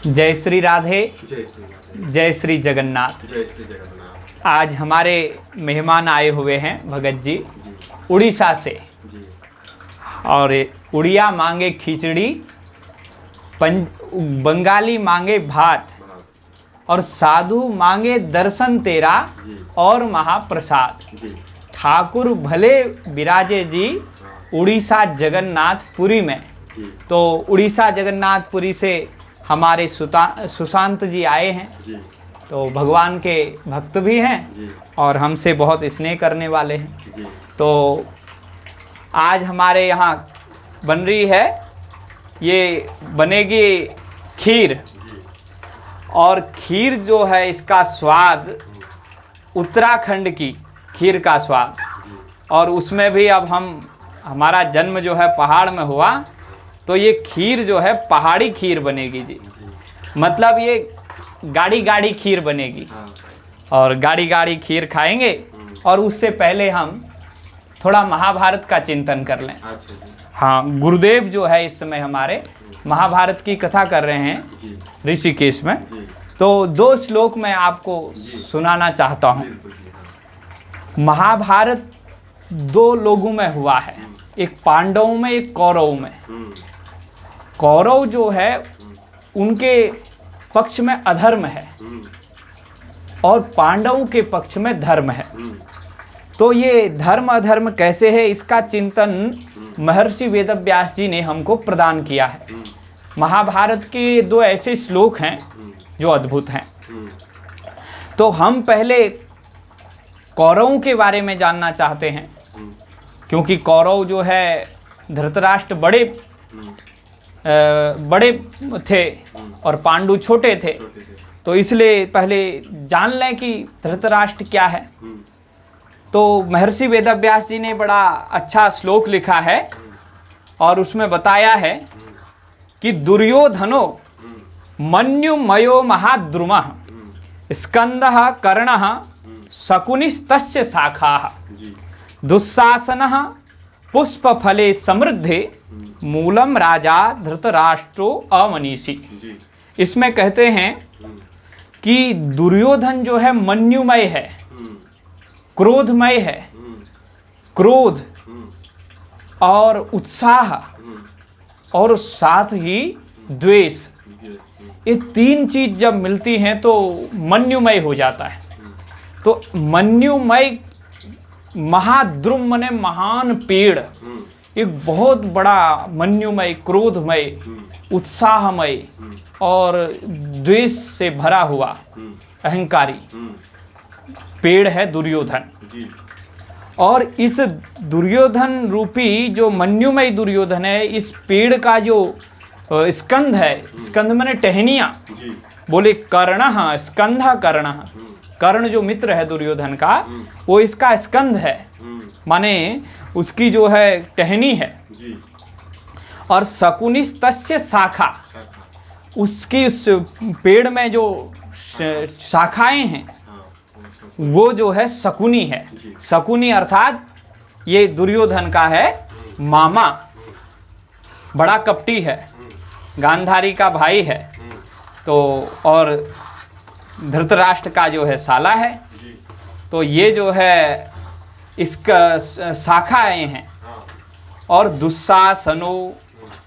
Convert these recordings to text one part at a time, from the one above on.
जय श्री राधे, जय श्री राधे, जय श्री जगन्नाथ। जय श्री जगन्नाथ। आज हमारे मेहमान आए हुए हैं भगत जी जी उड़ीसा से, जी और उड़िया मांगे खिचड़ी, बंगाली मांगे भात, बहुत और साधु मांगे दर्शन तेरा जी और महाप्रसाद। जी ठाकुर भले विराजे जी हाँ उड़ीसा जगन्नाथपुरी में। जी तो उड़ीसा जगन्नाथपुरी से हमारे सुशांत जी आए हैं। जी तो भगवान के भक्त भी हैं जी और हमसे बहुत स्नेह करने वाले हैं। जी तो आज हमारे यहाँ बन रही है, ये बनेगी खीर। जी और खीर जो है, इसका स्वाद उत्तराखंड की खीर का स्वाद। और उसमें भी अब हमारा जन्म जो है पहाड़ में हुआ, तो ये खीर जो है पहाड़ी खीर बनेगी जी। मतलब ये गाढ़ी गाढ़ी खीर बनेगी, हाँ और गाढ़ी गाढ़ी खीर खाएंगे। और उससे पहले हम थोड़ा महाभारत का चिंतन कर लें। अच्छा जी हाँ, गुरुदेव जो है इस समय हमारे महाभारत की कथा कर रहे हैं जी ऋषिकेश में। जी तो 2 श्लोक मैं आपको जी। सुनाना चाहता हूँ। बिल्कुल जी हाँ महाभारत 2 लोगों में हुआ है, एक पांडवों में, एक कौरवों में। कौरव जो है उनके पक्ष में अधर्म है और पांडवों के पक्ष में धर्म है। तो ये धर्म अधर्म कैसे है, इसका चिंतन महर्षि वेदव्यास जी ने हमको प्रदान किया है। महाभारत के 2 ऐसे श्लोक हैं जो अद्भुत हैं। तो हम पहले कौरवों के बारे में जानना चाहते हैं, क्योंकि कौरव जो है धृतराष्ट्र बड़े थे और पांडु छोटे थे। छोटे थे तो इसलिए पहले जान लें कि धृतराष्ट्र क्या है। तो महर्षि वेदव्यास जी ने बड़ा अच्छा श्लोक लिखा है और उसमें बताया है कि दुर्योधनो मन्युमयो महाद्रुमः स्कंदः कर्णः शकुनिस्तस्य शाखाः जी दुःशासनः पुष्पफले समृद्धे मूलम राजा धृतराष्ट्रो अमनीषी। जी इसमें कहते हैं कि दुर्योधन जो है मन्युमय है, क्रोधमय है। क्रोध और उत्साह और साथ ही द्वेष, ये 3 चीज जब मिलती हैं तो मन्युमय हो जाता है। तो मन्युमय, महाद्रुम माने महान पेड़, एक बहुत बड़ा मन्युमय, क्रोधमय, उत्साहमय और द्वेष से भरा हुआ अहंकारी पेड़ है दुर्योधन। जी और इस दुर्योधन रूपी जो मन्युमय दुर्योधन है, इस पेड़ का जो स्कंध है, स्कंध माने टहनियाँ, जी बोले कर्णः स्कंधा कर्णः, कर्ण जो मित्र है दुर्योधन का, वो इसका स्कंध है, माने उसकी जो है टहनी है। जी और शकुनिस्तस्य शाखा, शाखा उसकी उस पेड़ में जो शाखाएं हैं हाँ वो जो है शकुनी है। जी। शकुनी अर्थात ये दुर्योधन का है मामा, बड़ा कपटी है, गांधारी का भाई है। तो और धृतराष्ट्र का जो है साला है। जी तो ये जो है इसका शाखाएं हैं। हाँ और दुस्सासनो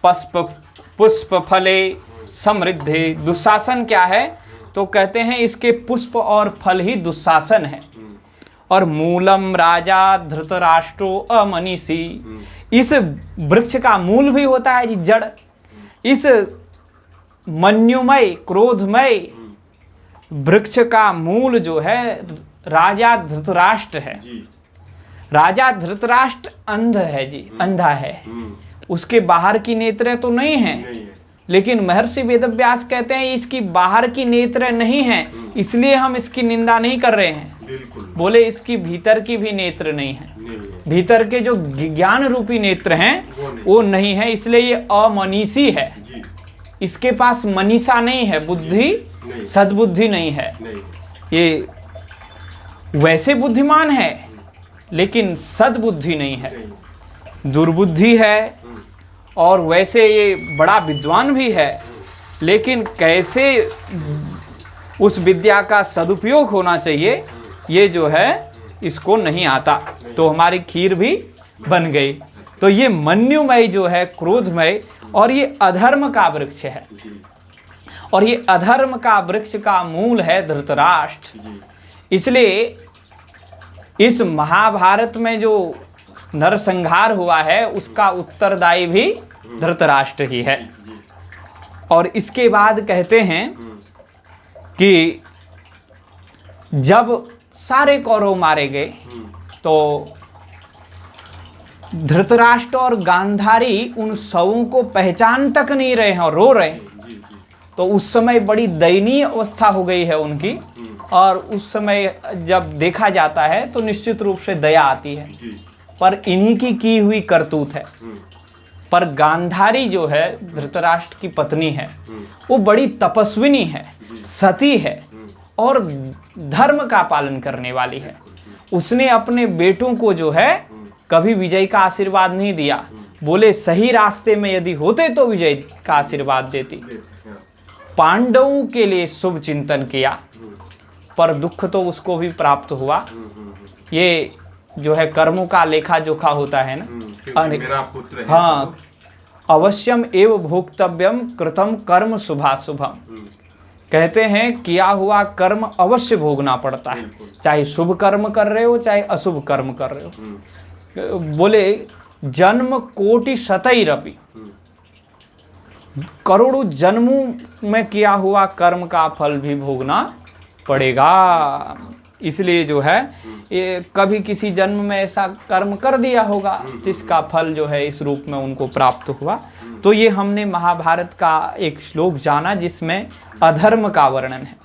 पुष्प फले समृद्धे, दुस्सासन क्या है, तो कहते हैं इसके पुष्प और फल ही दुस्सासन है। और मूलम राजा धृतराष्ट्रो अमनीषी, इस वृक्ष का मूल भी होता है जी, जड़। इस मन्युमय क्रोधमय वृक्ष का मूल जो है राजा धृतराष्ट्र है। जी राजा धृतराष्ट्र अंध है जी, अंधा है। उसके बाहर की नेत्रें तो नहीं हैं, नहीं है लेकिन महर्षि वेदव्यास कहते हैं इसकी बाहर की नेत्रें नहीं हैं, इसलिए हम इसकी निंदा नहीं कर रहे हैं। बिल्कुल बोले इसकी भीतर की भी नेत्र नहीं है, नहीं है भीतर के जो ज्ञान रूपी नेत्र हैं वो नहीं है, इसलिए ये अमनीषी है। जी इसके पास मनीषा नहीं है, बुद्धि नहीं सद्बुद्धि नहीं है। नहीं ये वैसे बुद्धिमान है लेकिन सद्बुद्धि नहीं है, नहीं दुर्बुद्धि है। और वैसे ये बड़ा विद्वान भी है लेकिन कैसे उस विद्या का सदुपयोग होना चाहिए ये जो है इसको नहीं आता, तो हमारी खीर भी बन गई। तो ये मन्युमय जो है क्रोधमय, और ये अधर्म का वृक्ष है, और ये अधर्म का वृक्ष का मूल है धृतराष्ट्र। इसलिए इस महाभारत में जो नरसंहार हुआ है उसका उत्तरदायी भी धृतराष्ट्र ही है। और इसके बाद कहते हैं कि जब सारे कौरव मारे गए तो धृतराष्ट्र और गांधारी उन शवों को पहचान तक नहीं रहे हैं और रो रहे हैं। तो उस समय बड़ी दयनीय अवस्था हो गई है उनकी, और उस समय जब देखा जाता है तो निश्चित रूप से दया आती है, पर इन्हीं की हुई करतूत है। पर गांधारी जो है धृतराष्ट्र की पत्नी है, वो बड़ी तपस्विनी है, सती है और धर्म का पालन करने वाली है। उसने अपने बेटों को जो है कभी विजय का आशीर्वाद नहीं दिया, बोले सही रास्ते में यदि होते तो विजय का आशीर्वाद देती। पांडवों के लिए शुभ चिंतन किया, पर दुख तो उसको भी प्राप्त हुआ। ये जो है कर्मों का लेखा जोखा होता है ना, मेरा पुत्र है। हाँ, अवश्यम एव भोक्तव्यम कृतम कर्म शुभाशुभम। कहते हैं किया हुआ कर्म अवश्य भोगना पड़ता है, चाहे शुभ कर्म कर रहे हो चाहे अशुभ कर्म कर रहे हो। बोले जन्म कोटि शतैरपि, करोड़ों जन्मों में किया हुआ कर्म का फल भी भोगना पड़ेगा। इसलिए जो है ये कभी किसी जन्म में ऐसा कर्म कर दिया होगा जिसका फल जो है इस रूप में उनको प्राप्त हुआ। तो ये हमने महाभारत का एक श्लोक जाना जिसमें अधर्म का वर्णन है।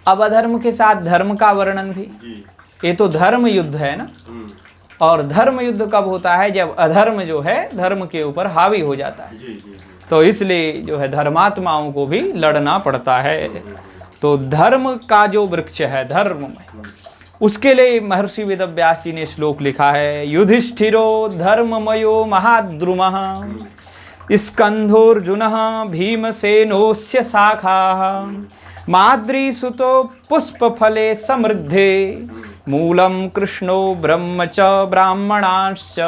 अब अधर्म के साथ धर्म का वर्णन भी। ये तो धर्म युद्ध है ना, और धर्म युद्ध कब होता है? जब अधर्म जो है धर्म के ऊपर हावी हो जाता है। तो इसलिए जो है धर्मात्माओं को भी लड़ना पड़ता है। तो धर्म का जो वृक्ष है धर्म में, उसके लिए महर्षि वेदव्यास जी ने श्लोक लिखा है। युधिष्ठिरो धर्ममयो महाद्रुमः स्कंधोर्जुनः भीमसेनोस्य शाखाः माद्रीसुतो पुष्पफले समृद्धे मूलम कृष्णो ब्रह्म च ब्राह्मणाश्च।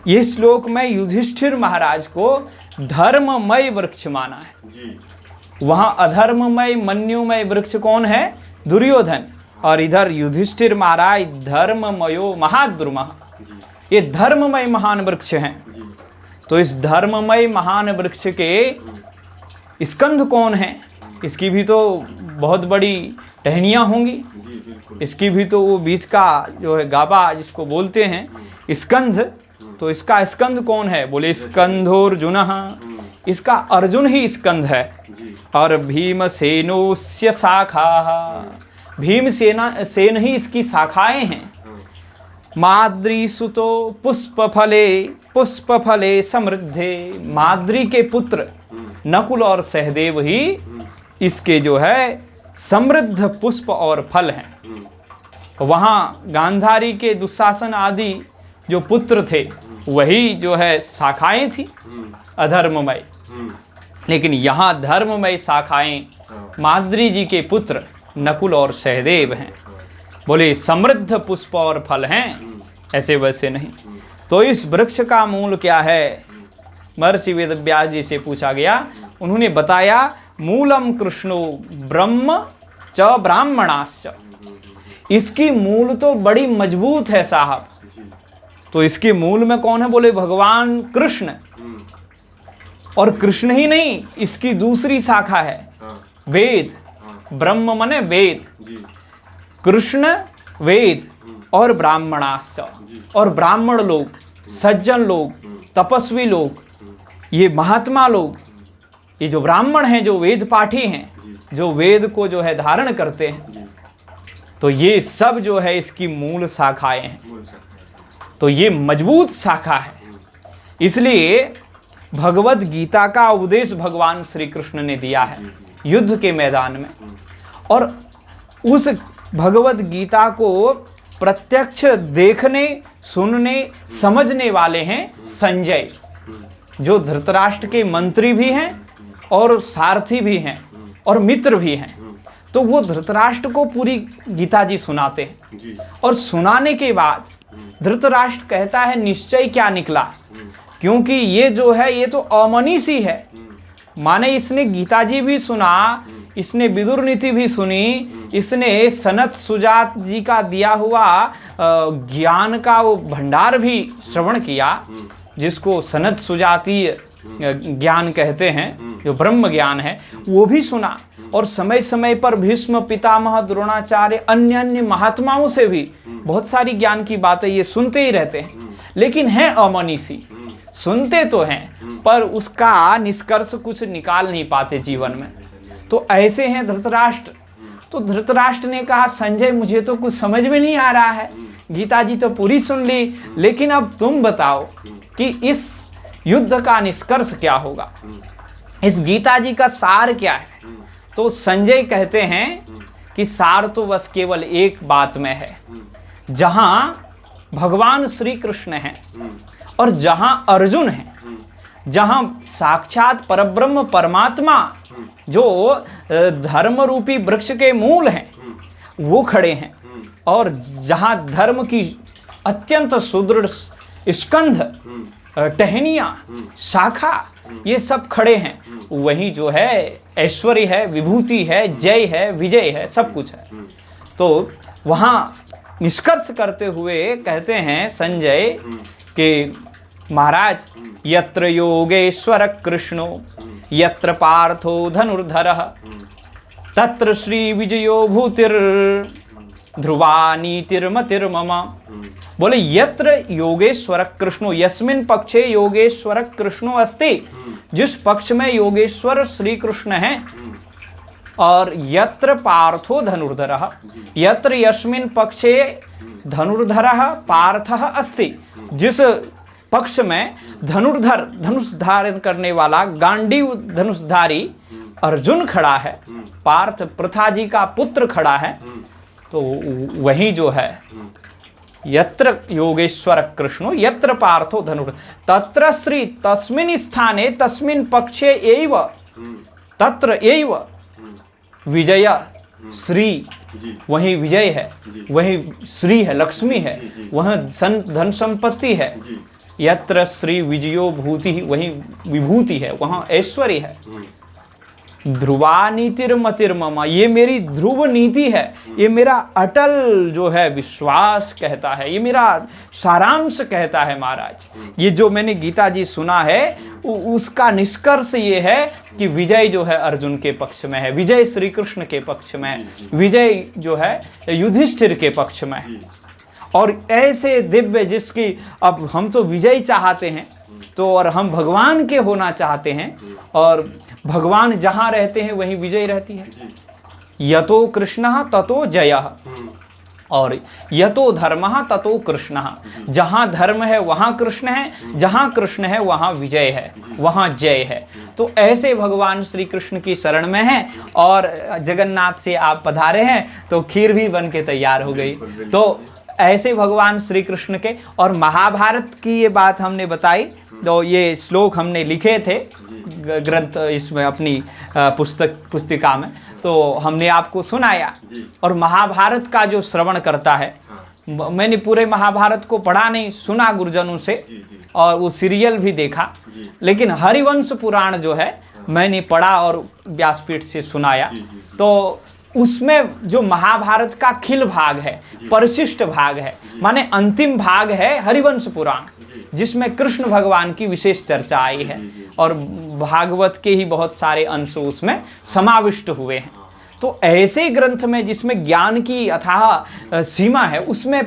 ये श्लोक में युधिष्ठिर महाराज को धर्ममय वृक्ष माना है। वहां अधर्ममय मन्युमय वृक्ष कौन है? दुर्योधन। और इधर युधिष्ठिर महाराज धर्ममयो महाद्रुमः, ये धर्ममय महान वृक्ष हैं। तो इस धर्ममय महान वृक्ष के स्कंध कौन है? इसकी भी तो बहुत बड़ी टहनियाँ होंगी, इसकी भी तो वो बीच का जो है गाभा जिसको बोलते हैं स्कंध, तो इसका स्कंध कौन है? बोले स्कंधोर्जुनः, इसका अर्जुन ही स्कंध है। और भीमसेनोस्य शाखाः, भीमसेन ही इसकी शाखाएं हैं। माद्रीसुतो पुष्पफले समृद्धे, माद्री के पुत्र नकुल और सहदेव ही इसके जो है समृद्ध पुष्प और फल हैं। वहाँ गांधारी के दुशासन आदि जो पुत्र थे वही जो है शाखाएं थी अधर्ममय, लेकिन यहाँ धर्ममय शाखाएं माद्री जी के पुत्र नकुल और सहदेव हैं। बोले समृद्ध पुष्प और फल हैं, ऐसे वैसे नहीं। तो इस वृक्ष का मूल क्या है? महर्षि वेदव्यास जी से पूछा गया, उन्होंने बताया मूलम कृष्णो ब्रह्म च ब्राह्मणाश्च। इसकी मूल तो बड़ी मजबूत है साहब। तो इसके मूल में कौन है? बोले भगवान कृष्ण। और कृष्ण ही नहीं, इसकी दूसरी शाखा है वेद। ब्रह्म माने वेद, कृष्ण वेद और ब्राह्मणाश्च। और ब्राह्मण लोग, सज्जन लोग, तपस्वी लोग, ये महात्मा लोग, ये जो ब्राह्मण हैं, जो वेद पाठी हैं, जो वेद को जो है धारण करते हैं, तो ये सब जो है इसकी मूल शाखाएं हैं। तो ये मजबूत शाखा है। इसलिए भगवत गीता का उपदेश भगवान श्री कृष्ण ने दिया है युद्ध के मैदान में। और उस भगवत गीता को प्रत्यक्ष देखने, सुनने, समझने वाले हैं संजय, जो धृतराष्ट्र के मंत्री भी हैं और सारथी भी हैं और मित्र भी हैं। तो वो धृतराष्ट्र को पूरी गीता जी सुनाते हैं जी और सुनाने के बाद धृतराष्ट्र कहता है निश्चय क्या निकला, क्योंकि ये जो है ये तो अमनीषी है। माने इसने गीता जी भी सुना, इसने विदुर नीति भी सुनी, इसने सनत सुजात जी का दिया हुआ ज्ञान का वो भंडार भी श्रवण किया, जिसको सनत सुजातीय ज्ञान कहते हैं, जो ब्रह्म ज्ञान है, वो भी सुना। और समय समय पर भीष्म पितामह द्रोणाचार्य अन्य अन्य महात्माओं से भी बहुत सारी ज्ञान की बातें ये सुनते ही रहते हैं, लेकिन है अमनीषी। सुनते तो हैं पर उसका निष्कर्ष कुछ निकाल नहीं पाते जीवन में। तो ऐसे हैं धृतराष्ट्र। तो धृतराष्ट्र ने कहा संजय मुझे तो कुछ समझ में नहीं आ रहा है, गीता जी तो पूरी सुन ली, लेकिन अब तुम बताओ कि इस युद्ध का निष्कर्ष क्या होगा, इस गीता जी का सार क्या है। तो संजय कहते हैं कि सार तो बस केवल एक बात में है, जहां भगवान श्री कृष्ण हैं और जहां अर्जुन हैं, जहां साक्षात परब्रह्म परमात्मा जो धर्म रूपी वृक्ष के मूल हैं वो खड़े हैं, और जहां धर्म की अत्यंत सुदृढ़ स्कंध टहनियां शाखा ये सब खड़े हैं, वही जो है ऐश्वर्य है, विभूति है, जय है, विजय है, सब कुछ है। तो वहां निष्कर्ष करते हुए कहते हैं संजय कि महाराज यत्र योगेश्वर कृष्णो यत्र पार्थो धनुर्धरः तत्र श्री विजयो भूतिर ध्रुवा नीतिर्मतिर्मम। बोले यत्र योगेश्वर कृष्णो, यस्मिन पक्षे योगेश्वर कृष्णो अस्ति, जिस पक्ष में योगेश्वर श्री कृष्ण हैं, और यत्र पार्थो धनुर्धरः, यत्र यस्मिन पक्षे धनुर्धरः पार्थः अस्ति, जिस पक्ष में धनुर्धर धनुष धारण करने वाला गांडीव धनुषधारी अर्जुन खड़ा है, पार्थ प्रथा जी का पुत्र खड़ा है, तो वही जो है यत्र योगेश्वर कृष्णो यत्र पार्थो धनुर्धर तत्र श्री तस्मिन् स्थाने तस्मिन् पक्षे एव तत्र एव विजय श्री, वही विजय है, वही श्री है, लक्ष्मी है, वह धन संपत्ति है। यत्र श्री विजयो भूति, वही विभूति है, वहाँ ऐश्वर्य है। ध्रुवा नीतिर्मतिर्मम, ये मेरी ध्रुव नीति है, ये मेरा अटल जो है विश्वास कहता है, ये मेरा सारांश कहता है महाराज। ये जो मैंने गीता जी सुना है उसका निष्कर्ष ये है कि विजय जो है अर्जुन के पक्ष में है, विजय श्री कृष्ण के पक्ष में है, विजय जो है युधिष्ठिर के पक्ष में है। और ऐसे दिव्य जिसकी अब हम तो विजय चाहते हैं, तो और हम भगवान के होना चाहते हैं, और भगवान जहां रहते हैं वहीं विजय रहती है। यतो कृष्णः ततो जयः और यतो धर्मः ततो कृष्णः, जहां धर्म है वहां कृष्ण है, जहां कृष्ण है वहां विजय है, वहां जय है। तो ऐसे भगवान श्री कृष्ण की शरण में हैं, और जगन्नाथ से आप पधारे हैं तो खीर भी बन के तैयार हो गई। तो ऐसे भगवान श्री कृष्ण के, और महाभारत की ये बात हमने बताई, तो ये श्लोक हमने लिखे थे ग्रंथ इसमें अपनी पुस्तिका में, तो हमने आपको सुनाया। और महाभारत का जो श्रवण करता है, मैंने पूरे महाभारत को पढ़ा नहीं, सुना गुरुजनों से, और वो सीरियल भी देखा, लेकिन हरिवंश पुराण जो है मैंने पढ़ा और व्यासपीठ से सुनाया। तो उसमें जो महाभारत का खिल भाग है, परिशिष्ट भाग है, माने अंतिम भाग है हरिवंश पुराण, जिसमें कृष्ण भगवान की विशेष चर्चा आई है, और भागवत के ही बहुत सारे अंश उसमें समाविष्ट हुए हैं। तो ऐसे ग्रंथ में जिसमें ज्ञान की अथाह सीमा है, उसमें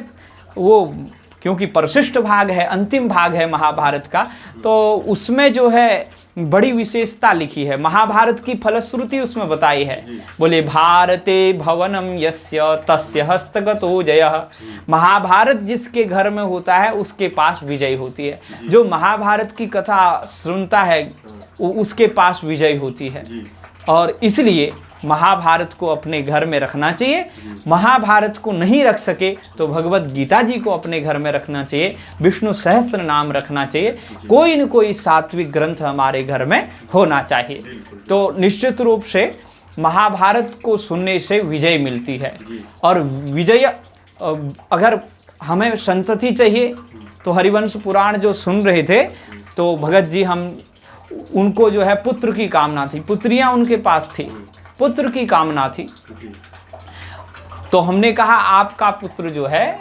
वो क्योंकि परिशिष्ट भाग है, अंतिम भाग है महाभारत का, तो उसमें जो है बड़ी विशेषता लिखी है, महाभारत की फलश्रुति उसमें बताई है। बोले भारते भवनम यस्य तस्य हस्तगतो जयः, महाभारत जिसके घर में होता है उसके पास विजय होती है। जो महाभारत की कथा सुनता है उसके पास विजय होती है। और इसलिए महाभारत को अपने घर में रखना चाहिए। महाभारत को नहीं रख सके तो भगवत गीता जी को अपने घर में रखना चाहिए, विष्णु सहस्त्र नाम रखना चाहिए, कोई न कोई सात्विक ग्रंथ हमारे घर में होना चाहिए। तो निश्चित रूप से महाभारत को सुनने से विजय मिलती है। और विजय अगर हमें संतति चाहिए तो हरिवंश पुराण जो सुन रहे थे तो भगत जी हम उनको जो है पुत्र की कामना थी, पुत्रियां उनके पास थी, पुत्र की कामना थी। तो हमने कहा आपका पुत्र जो है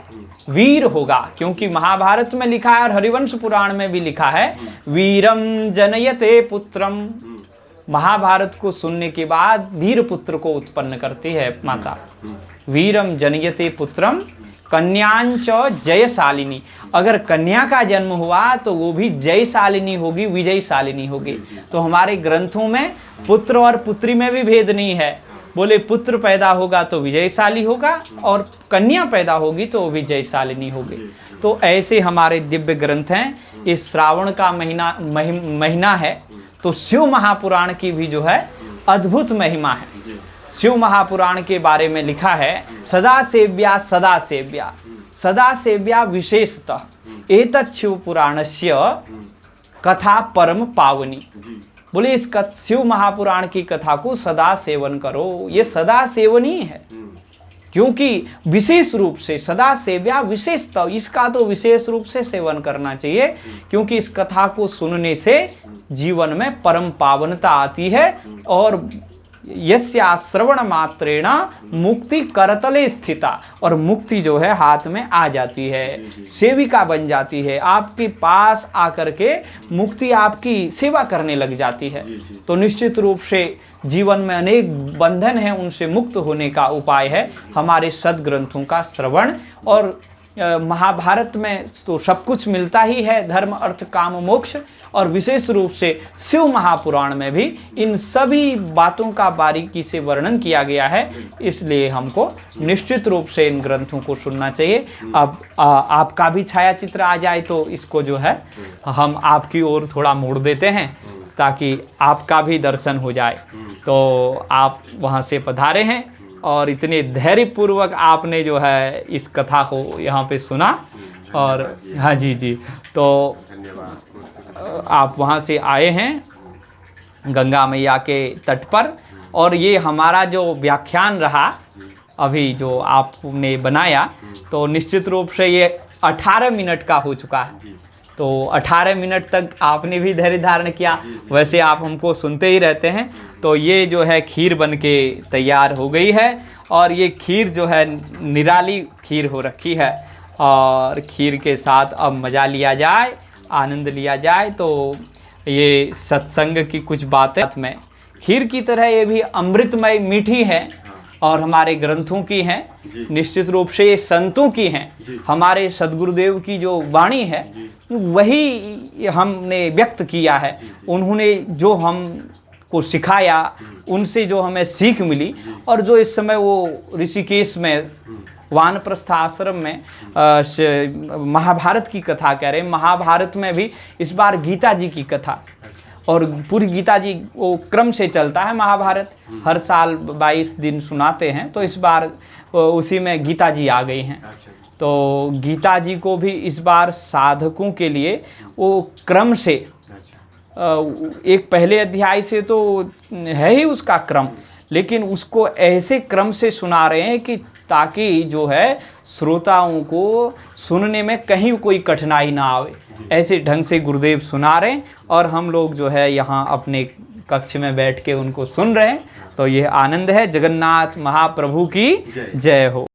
वीर होगा, क्योंकि महाभारत में लिखा है और हरिवंश पुराण में भी लिखा है वीरम जनयते पुत्रम। महाभारत को सुनने के बाद वीर पुत्र को उत्पन्न करती है माता। वीरम जनयते पुत्रम कन्यांच जयशालिनी। अगर कन्या का जन्म हुआ तो वो भी जयशालिनी होगी, विजयशालिनी होगी। तो हमारे ग्रंथों में पुत्र और पुत्री में भी भेद नहीं है। बोले पुत्र पैदा होगा तो विजयशाली होगा और कन्या पैदा होगी तो वो भी जयशालिनी होगी। तो ऐसे हमारे दिव्य ग्रंथ हैं। इस श्रावण का महीना है तो शिव महापुराण की भी जो है अद्भुत महिमा है। शिव महापुराण के बारे में लिखा है सदा सेव्या सदा सेव्या सदा सेव्या विशेषतः एतत् शिव पुराणस्य कथा परम पावनी। बोले इस शिव महापुराण की कथा को सदा सेवन करो, ये सदा सेवनीय है, क्योंकि विशेष रूप से सदा सेव्या विशेषतः, इसका तो विशेष रूप से सेवन करना चाहिए, क्योंकि इस कथा को सुनने से जीवन में परम पावनता आती है और यस्या श्रवण मात्रेण मुक्ति करतले स्थिता, और मुक्ति जो है हाथ में आ जाती है, सेविका बन जाती है, आपके पास आकर के मुक्ति आपकी सेवा करने लग जाती है। तो निश्चित रूप से जीवन में अनेक बंधन हैं, उनसे मुक्त होने का उपाय है हमारे सद्ग्रंथों का श्रवण। और महाभारत में तो सब कुछ मिलता ही है, धर्म अर्थ काम मोक्ष, और विशेष रूप से शिव महापुराण में भी इन सभी बातों का बारीकी से वर्णन किया गया है। इसलिए हमको निश्चित रूप से इन ग्रंथों को सुनना चाहिए। अब आपका भी छायाचित्र आ जाए तो इसको जो है हम आपकी ओर थोड़ा मोड़ देते हैं ताकि आपका भी दर्शन हो जाए। तो आप वहाँ से पधारे हैं और इतने धैर्यपूर्वक आपने जो है इस कथा को यहाँ पे सुना। और हाँ जी, तो आप वहाँ से आए हैं गंगा मैया के तट पर, और ये हमारा जो व्याख्यान रहा अभी जो आपने बनाया, तो निश्चित रूप से ये 18 मिनट का हो चुका है। तो 18 मिनट तक आपने भी धैर्य धारण किया, वैसे आप हमको सुनते ही रहते हैं। तो ये जो है खीर बन के तैयार हो गई है, और ये खीर जो है निराली खीर हो रखी है, और खीर के साथ अब मज़ा लिया जाए, आनंद लिया जाए। तो ये सत्संग की कुछ बातें में खीर की तरह ये भी अमृतमय मीठी है और हमारे ग्रंथों की हैं, निश्चित रूप से ये संतों की हैं। हमारे सद्गुरुदेव की जो वाणी है वही हमने व्यक्त किया है, उन्होंने जो हमको सिखाया, उनसे जो हमें सीख मिली, और जो इस समय वो ऋषिकेश में वानप्रस्थ आश्रम में महाभारत की कथा कह रहे हैं। महाभारत में भी इस बार गीता जी की कथा, और पूरी गीता जी वो क्रम से चलता है महाभारत, हर साल 22 दिन सुनाते हैं, तो इस बार उसी में गीता जी आ गई हैं। तो गीता जी को भी इस बार साधकों के लिए वो क्रम से एक पहले अध्याय से तो है ही उसका क्रम, लेकिन उसको ऐसे क्रम से सुना रहे हैं कि ताकि जो है श्रोताओं को सुनने में कहीं कोई कठिनाई ना आवे, ऐसे ढंग से गुरुदेव सुना रहे हैं, और हम लोग जो है यहाँ अपने कक्ष में बैठ के उनको सुन रहे हैं। तो ये आनंद है। जगन्नाथ महाप्रभु की जय हो।